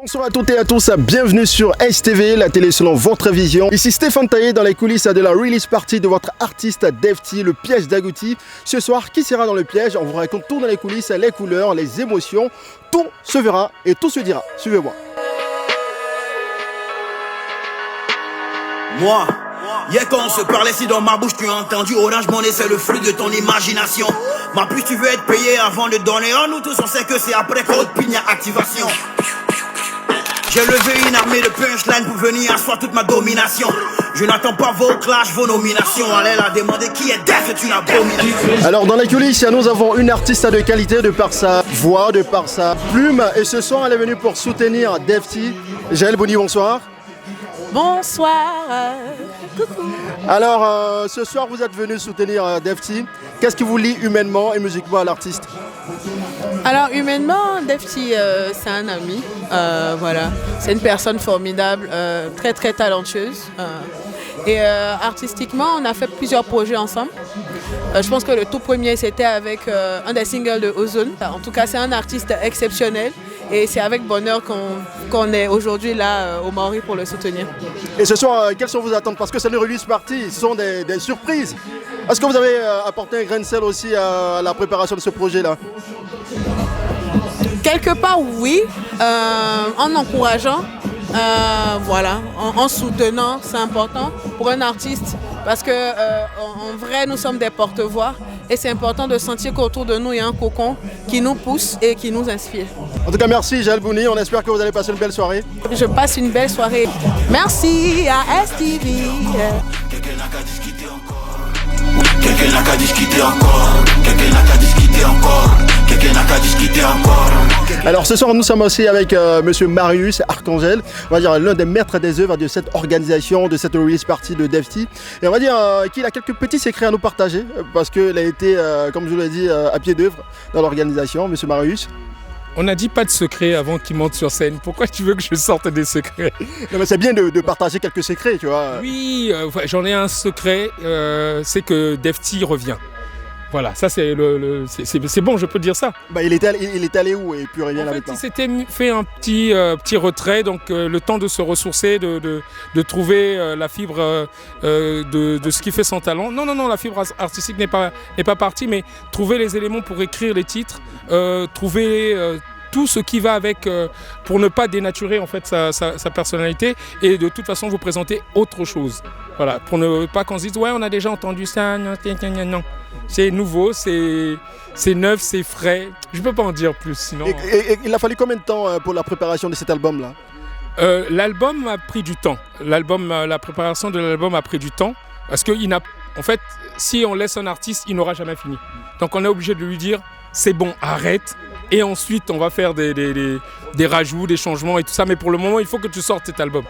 Bonsoir à toutes et à tous, bienvenue sur STV, la télé selon votre vision. Ici Stéphane Taillé dans les coulisses de la release party de votre artiste Defty, le piège d'Agouti. Ce soir, qui sera dans le piège? On vous raconte tout dans les coulisses, les couleurs, les émotions. Tout se verra et tout se dira. Suivez-moi. Moi, hier quand on se parlait, si dans ma bouche tu as entendu Orange Money, c'est le fruit de ton imagination. Ma puce, tu veux être payé avant de donner. Oh, nous tous on sait que c'est après Code Pigna activation. J'ai levé une armée de punchline pour venir asseoir toute ma domination. Je n'attends pas vos clashs, vos nominations. Allez la demander qui est Def, c'est une abomination. Alors dans les coulisses, nous avons une artiste de qualité de par sa voix, de par sa plume. Et ce soir, elle est venue pour soutenir Defty. Jaël Boni, bonsoir. Bonsoir, coucou. Alors ce soir, vous êtes venu soutenir Defty. Qu'est-ce qui vous lie humainement et musicalement à l'artiste? Alors humainement, Defty, c'est un ami, voilà. C'est une personne formidable, très très talentueuse. Et artistiquement, on a fait plusieurs projets ensemble. Je pense que le tout premier, c'était avec un des singles de Ozone. En tout cas, c'est un artiste exceptionnel. Et c'est avec bonheur qu'on est aujourd'hui là au Maori pour le soutenir. Et ce soir, quelles sont vos attentes? Parce que c'est une release party, ce sont des surprises. Est-ce que vous avez apporté un grain de sel aussi à la préparation de ce projet-là? Quelque part, oui, en encourageant, voilà, en soutenant, c'est important pour un artiste parce que en vrai, nous sommes des porte-voix et c'est important de sentir qu'autour de nous, il y a un cocon qui nous pousse et qui nous inspire. En tout cas, merci Jaël Boni, on espère que vous allez passer une belle soirée. Je passe une belle soirée. Merci à STV. Quelqu'un n'a qu'à discuter encore. Quelqu'un n'a qu'à discuter encore. Quelqu'un n'a qu'à discuter encore. Quelqu'un n'a qu'à discuter encore. Alors ce soir, nous sommes aussi avec Monsieur Marius Arcangel, on va dire l'un des maîtres des œuvres de cette organisation, de cette release party de Defty. Et on va dire qu'il a quelques petits secrets à nous partager, parce qu'il a été, comme je vous l'ai dit, à pied d'œuvre dans l'organisation. Monsieur Marius. On n'a dit pas de secret avant qu'il monte sur scène. Pourquoi tu veux que je sorte des secrets? Non mais c'est bien de partager quelques secrets, tu vois. Oui, j'en ai un secret, c'est que Defty revient. Voilà, ça c'est c'est bon, je peux dire ça. Bah, il est allé où et puis il revient là maintenant? Il s'était fait un petit retrait, donc le temps de se ressourcer, de trouver la fibre de ce qui fait son talent. Non, la fibre artistique n'est pas partie, mais trouver les éléments pour écrire les titres, trouver tout ce qui va avec pour ne pas dénaturer en fait sa personnalité et de toute façon vous présenter autre chose. Voilà, pour ne pas qu'on se dise ouais on a déjà entendu ça, non. C'est nouveau, c'est neuf, c'est frais. Je peux pas en dire plus sinon. Et il a fallu combien de temps pour la préparation de cet album-là? L'album a pris du temps. La préparation de l'album a pris du temps parce que en fait, si on laisse un artiste, il n'aura jamais fini. Donc on est obligé de lui dire c'est bon, arrête. Et ensuite, on va faire des rajouts, des changements et tout ça. Mais pour le moment, il faut que tu sortes cet album.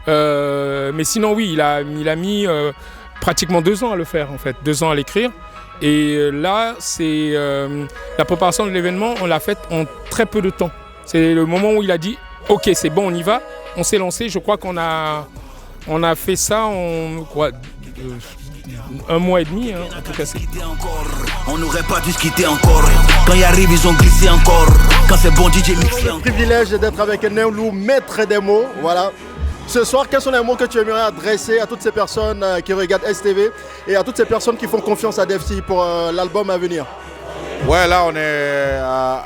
Mais sinon, oui, il a mis pratiquement 2 ans à le faire, en fait. 2 ans à l'écrire. Et là, c'est la préparation de l'événement, on l'a faite en très peu de temps. C'est le moment où il a dit « Ok, c'est bon, on y va ». On s'est lancé. Je crois qu'on a fait ça en... un mois et demi, hein, en tout cas. On n'aurait pas dû se quitter encore. Quand il arrive, ils ont glissé encore. Quand c'est bon, DJ mixé encore. Le privilège d'être avec Neulou, maître des mots. Voilà. Ce soir, quels sont les mots que tu aimerais adresser à toutes ces personnes qui regardent STV et à toutes ces personnes qui font confiance à Defty pour l'album à venir? Ouais, là on est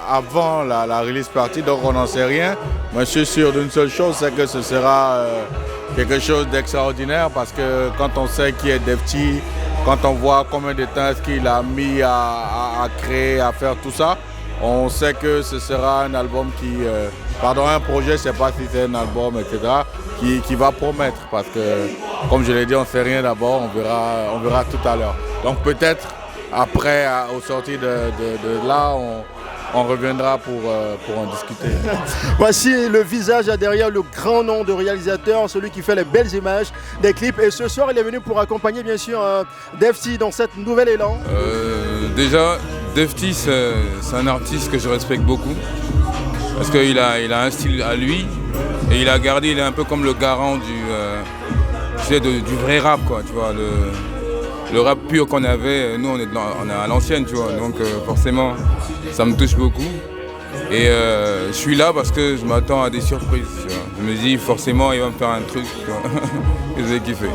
avant la release party, donc on n'en sait rien. Moi je suis sûr d'une seule chose, c'est que ce sera quelque chose d'extraordinaire parce que quand on sait qui est Defty, quand on voit combien de temps est-ce qu'il a mis à créer, à faire tout ça, on sait que ce sera un album un projet, je ne sais pas si c'est un album, etc., qui va promettre parce que, comme je l'ai dit, on ne sait rien d'abord, on verra tout à l'heure. Donc peut-être après, au sortir de là, on reviendra pour en discuter. Voici le visage derrière le grand nom de réalisateur, celui qui fait les belles images des clips. Et ce soir, il est venu pour accompagner bien sûr Defty dans cette nouvelle élan. Déjà, Defty, c'est un artiste que je respecte beaucoup parce qu'il a un style à lui et il est un peu comme le garant du vrai rap, quoi, tu vois. Le rap pur qu'on avait, nous on est à l'ancienne, tu vois, donc forcément ça me touche beaucoup. Et je suis là parce que je m'attends à des surprises. Tu vois. Je me dis forcément il va me faire un truc que je vais kiffer.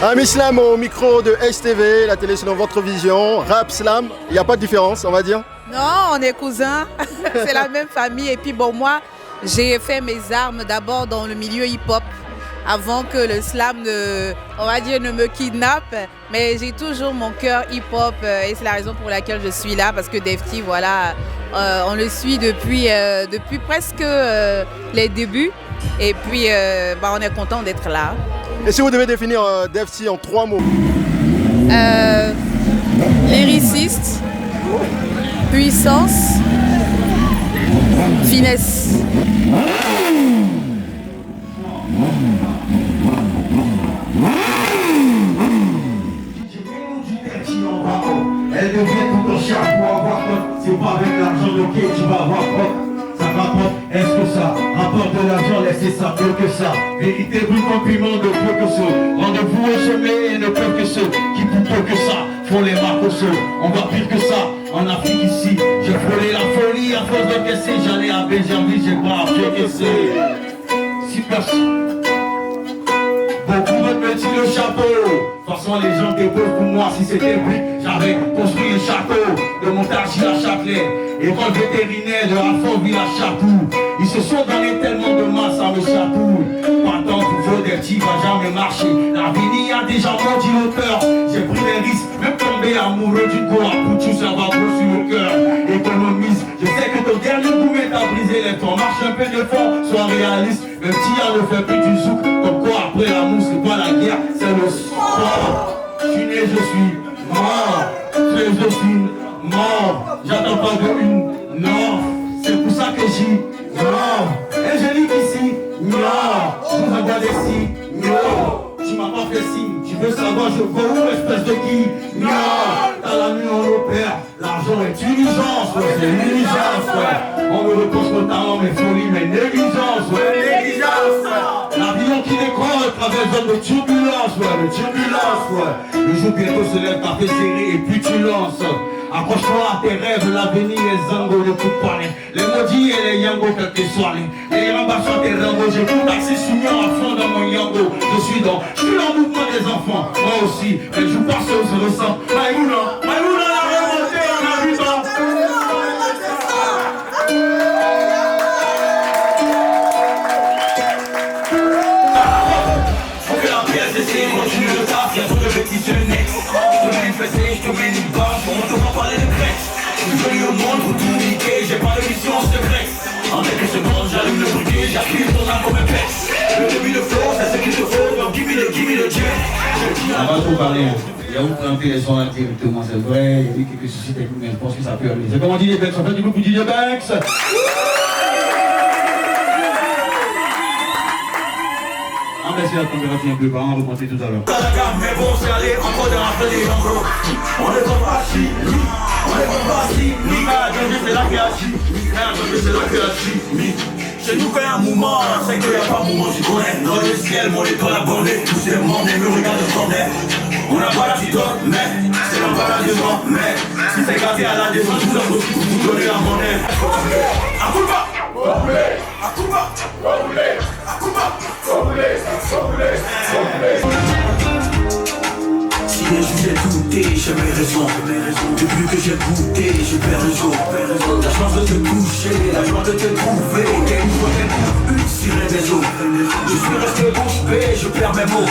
Ami Slam au micro de STV, la télé selon votre vision. Rap, slam, il n'y a pas de différence, on va dire? Non, on est cousins, c'est la même famille. Et puis bon, moi, j'ai fait mes armes d'abord dans le milieu hip-hop avant que le slam on va dire, ne me kidnappe. Mais j'ai toujours mon cœur hip-hop et c'est la raison pour laquelle je suis là parce que Defty, voilà, on le suit depuis presque les débuts. Et puis, on est content d'être là. Et si vous devez définir Defty en 3 mots? Lyriciste, puissance, finesse. Elle devient tout en chaque pour avoir pote. C'est pas avec l'argent lequel tu vas avoir pote. Ça rapporte, est-ce que ça rapporte de l'argent, laissez ça mieux que ça. Vérité brûle compliment de peu que ceux. Rendez-vous au sommet et ne peuvent que ceux qui plutôt que ça font les marques au sol. On voit pire que ça en Afrique ici. J'ai frôlé la folie à force de caisser. J'allais à Benjamin, j'ai pas à caisser. Si personne. Beaucoup de petits le chapeau. De toute façon les gens déposent pour moi. Si c'était lui, j'avais construit un château de Montargis à Châtelet. École vétérinaire de Alphonville à Chatou. Ils se sont donnés tellement de masse à me chatouille. Pas tant pour vos des petits, va jamais marcher. L'avenir a déjà maudit l'auteur. J'ai pris des risques, même tombé amoureux d'une go à Poutou, ça va gros sur le cœur. Économise, je sais que ton dernier boumet t'a brisé les temps. Marche un peu de fond, sois réaliste. Le petit a le fait plus du zouk. Comme quoi après l'amour c'est pas la guerre, c'est le sport. Je suis né, je suis mort. Je suis mort. J'attends pas de une non. C'est pour ça que j'y non. Angélique ici, non. Je vous envoie des signes, non. Tu m'as pas fait signe. Tu veux savoir je veux où, espèce de qui? Non. Dans la nuit on opère. L'argent est une urgence, ouais. C'est une urgence, ouais. On me reproche mon talent, mes folies, mes négligences, ouais. Négligence, ouais. L'avion qui décolle traverse zone de turbulence, ouais. De turbulence, ouais. Le jour bientôt se lève, café serré et puis tu lances. Accroche-toi à tes rêves, l'avenir est zango, ne coupe pas les maudits et les yango, quel que soit les rambassos, tes rangos. J'ai tout taxé souillon à fond dans mon yango. Je suis dans le mouvement des enfants, moi aussi. Mais je passe où se ressent. Maïmouna, la remontée en habitant. Faut que la pièce essaie, continue le taf, y'a trop de petits jeunes. Je te mets une fessée, je te mets une barre, on te va parler de presse. Je suis venu au monde pour tout niquer, j'ai pas de mission secrète. En quelques secondes, j'allume le bouquet, j'appuie ton âme comme un pèse. Le début de flow, c'est ce qu'il te faut, donc give me the jet. On va trop parler, hein. Il y a où planter les sons là directement, c'est vrai. Il y a eu quelques soucis techniques, mais je pense que ça peut aller. C'est comment DJ Banks, on fait du coup pour DJ Banks. On va essayer la température un peu, on va remonter tout à l'heure. Mais bon, c'est aller encore dans la fête des gens, bro. On est pas si, on est pas si, c'est là qu'il y a si, c'est là qu'il y a si. Chez nous quand il y a un mouvement, c'est qu'il n'y a pas un mouvement, tu connais. Dans le ciel, mon étoile a bandé, tous ces membres me regardent tendais. On n'a pas la petite mais c'est même pas la devant, mais si c'est gâté à la défense, je vous en prie, vous donnez la monnaie. Akuba, Akuba, si les juges j'ai douté, j'ai mes raisons. Depuis que j'ai goûté, je perds le jour. La chance de te toucher, la joie de te trouver. Une fois une sirène des eaux. Je suis resté bouche bée, je perds mes mots.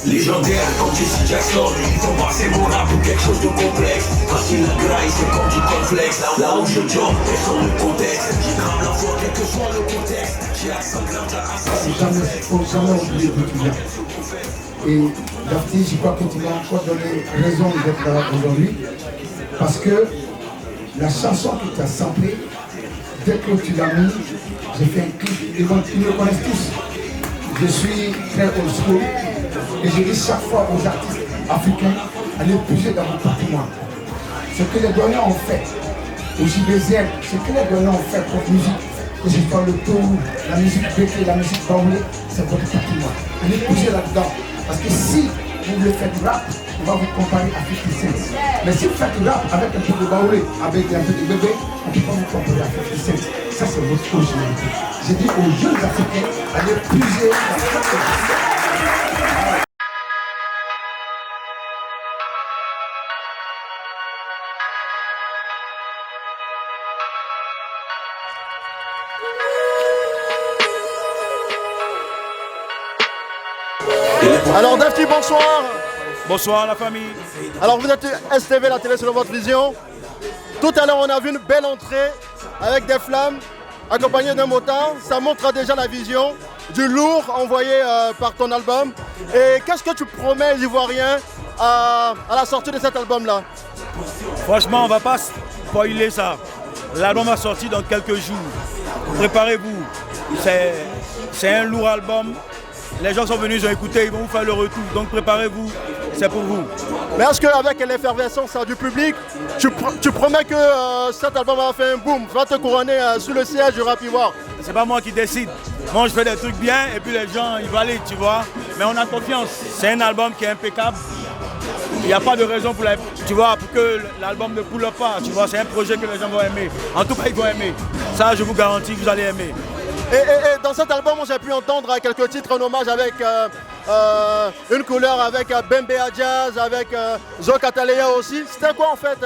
Légendaire quand tu Jackson. Il faut passer mon rap pour quelque chose de complexe. Facile à graille, c'est comme du complexe. Là où je job, personne le contexte. Qui crame la foi, quel que soit le contexte. J'ai accent de Il faut jamais oublier d'où tu viens. Et Dafty, je crois que tu m'as encore donné raison d'être là aujourd'hui. Parce que la chanson que tu as samplée, dès que tu l'as mis, j'ai fait un clip. Ils me connaissent tous. Je suis très old school. Et je dis chaque fois aux artistes africains, allez puiser dans votre patrimoine. Ce que les Douaniens ont fait, au JBZM, ce que les Douaniens ont fait pour musique, que ce soit le tour, la musique béquée, la musique baoulée, c'est votre patrimoine. Allez puiser là-dedans. Parce que si vous voulez faire du rap, on va vous comparer à 50 Cent. Mais si vous faites du rap avec un peu de baoulé, avec un peu de bébé, on ne peut pas vous comparer à 50 Cent. Ça, c'est votre originalité. J'ai dit aux jeunes Africains, allez puiser dans votre musique. Alors Dafty, bonsoir. Bonsoir la famille. Alors vous êtes STV, la télé selon votre vision. Tout à l'heure on a vu une belle entrée avec des flammes accompagnées d'un motard. Ça montre déjà la vision du lourd envoyé par ton album. Et qu'est-ce que tu promets aux Ivoiriens à la sortie de cet album-là? Franchement, on va pas spoiler ça. L'album va sortir dans quelques jours. Préparez-vous. C'est un lourd album. Les gens sont venus, ils ont écouté, ils vont vous faire le retour. Donc préparez-vous, c'est pour vous. Mais est-ce qu'avec l'effervescence du public, tu promets que cet album va faire un boom, va te couronner sous le siège du Rap Ivoire? C'est pas moi qui décide. Moi je fais des trucs bien et puis les gens ils valident, tu vois. Mais on a confiance. C'est un album qui est impeccable. Il n'y a pas de raison pour que l'album ne coule pas. Tu vois, c'est un projet que les gens vont aimer. En tout cas, ils vont aimer. Ça, je vous garantis que vous allez aimer. Et dans cet album, j'ai pu entendre quelques titres en hommage avec Une couleur, avec Bembe Jazz, avec Zo Katalea aussi. C'était quoi en fait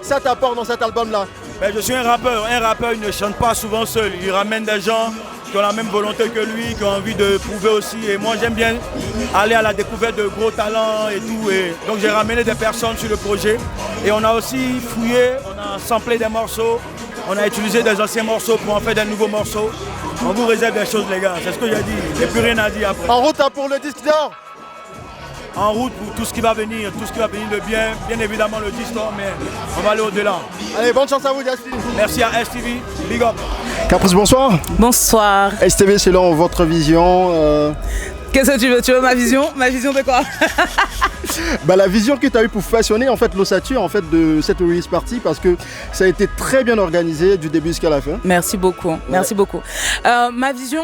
cet apport dans cet album-là? Je suis un rappeur. Un rappeur, il ne chante pas souvent seul. Il ramène des gens qui ont la même volonté que lui, qui ont envie de prouver aussi. Et moi, j'aime bien aller à la découverte de gros talents et tout. Et donc, j'ai ramené des personnes sur le projet. Et on a aussi fouillé, on a samplé des morceaux. On a utilisé des anciens morceaux pour en faire des nouveaux morceaux. On vous réserve des choses, les gars. C'est ce que j'ai dit. Il n'y a plus rien à dire après. En route pour le disque d'or? En route pour tout ce qui va venir de bien. Bien évidemment le disque d'or, mais on va aller au-delà. Allez, bonne chance à vous, Dafty. Merci à STV. Big up. Caprice, bonsoir. Bonsoir. STV, selon votre vision. Qu'est-ce que tu veux? Tu veux ma vision? Ma vision de quoi? La vision que tu as eue pour façonner en fait l'ossature en fait de cette release party, parce que ça a été très bien organisé du début jusqu'à la fin. Merci beaucoup, merci beaucoup. Ma vision,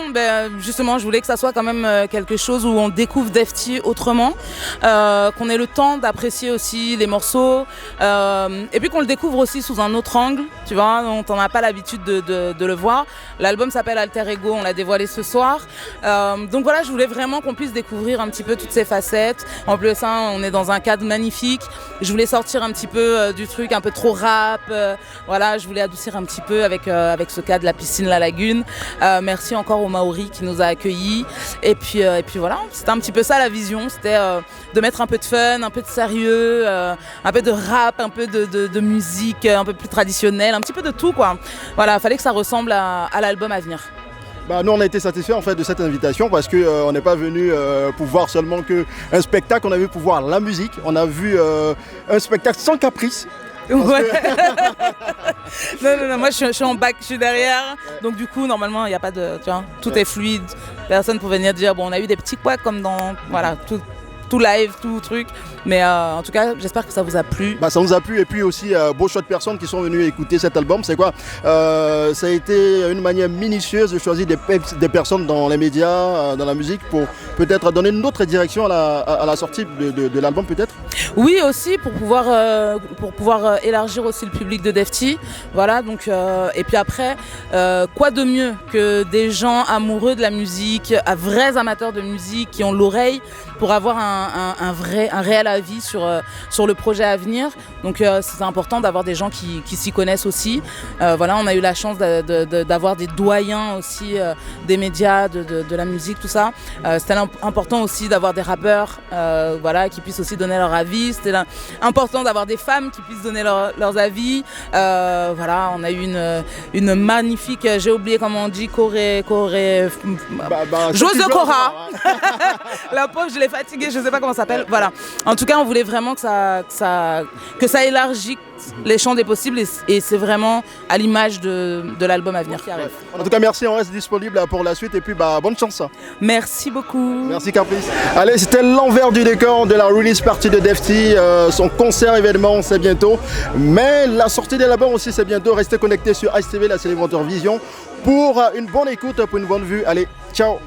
justement, je voulais que ça soit quand même quelque chose où on découvre Dafty autrement, qu'on ait le temps d'apprécier aussi les morceaux, et puis qu'on le découvre aussi sous un autre angle, tu vois, dont on n'a pas l'habitude de le voir. L'album s'appelle Alter Ego, on l'a dévoilé ce soir. Donc voilà, je voulais vraiment qu'on puisse découvrir un petit peu toutes ces facettes. En plus, on est dans un cadre magnifique. Je voulais sortir un petit peu du truc un peu trop rap. Voilà, je voulais adoucir un petit peu avec ce cadre, la piscine, la lagune. Merci encore aux Maoris qui nous a accueillis. Et puis voilà, c'était un petit peu ça la vision. C'était de mettre un peu de fun, un peu de sérieux, un peu de rap, un peu de musique un peu plus traditionnelle, un petit peu de tout, quoi. Voilà, il fallait que ça ressemble à l'album à venir. Nous on a été satisfaits en fait de cette invitation, parce qu'on n'est pas venu pour voir seulement un spectacle, on a vu pour voir la musique, on a vu un spectacle sans caprice. Ouais. non, moi je suis en bac, je suis derrière, donc du coup normalement il n'y a pas de, tu vois, tout est fluide, personne pour venir dire bon on a eu des petits couacs comme dans, voilà, tout live, tout truc. Mais en tout cas, j'espère que ça vous a plu. Ça nous a plu, et puis aussi beau choix de personnes qui sont venues écouter cet album. C'est quoi ça a été une manière minutieuse de choisir des personnes dans les médias, dans la musique, pour peut-être donner une autre direction à la sortie de l'album peut-être. Oui, aussi pour pouvoir élargir aussi le public de Dafty. Voilà, donc et puis après, quoi de mieux que des gens amoureux de la musique, vrais amateurs de musique qui ont l'oreille pour avoir un réel avis sur le projet à venir. Donc c'est important d'avoir des gens qui s'y connaissent aussi. Voilà, on a eu la chance d'avoir des doyens aussi des médias, de la musique, tout ça. C'était important aussi d'avoir des rappeurs voilà, qui puissent aussi donner leur avis. C'était important d'avoir des femmes qui puissent donner leurs avis. Voilà, on a eu une magnifique, j'ai oublié comment on dit, Jose Cora. La pauvre, je l'ai fatiguée, je ne sais pas comment ça s'appelle. Voilà. En tout cas, on voulait vraiment que ça élargisse les champs des possibles et c'est vraiment à l'image de l'album à venir qui arrive. En tout cas, merci, on reste disponible pour la suite et puis bonne chance. Merci beaucoup. Merci Caprice. Allez, c'était l'envers du décor de la release party de Defty. Son concert événement, c'est bientôt. Mais la sortie de l'album aussi, c'est bientôt. Restez connectés sur STV, la télévision Vision, pour une bonne écoute, pour une bonne vue. Allez, ciao.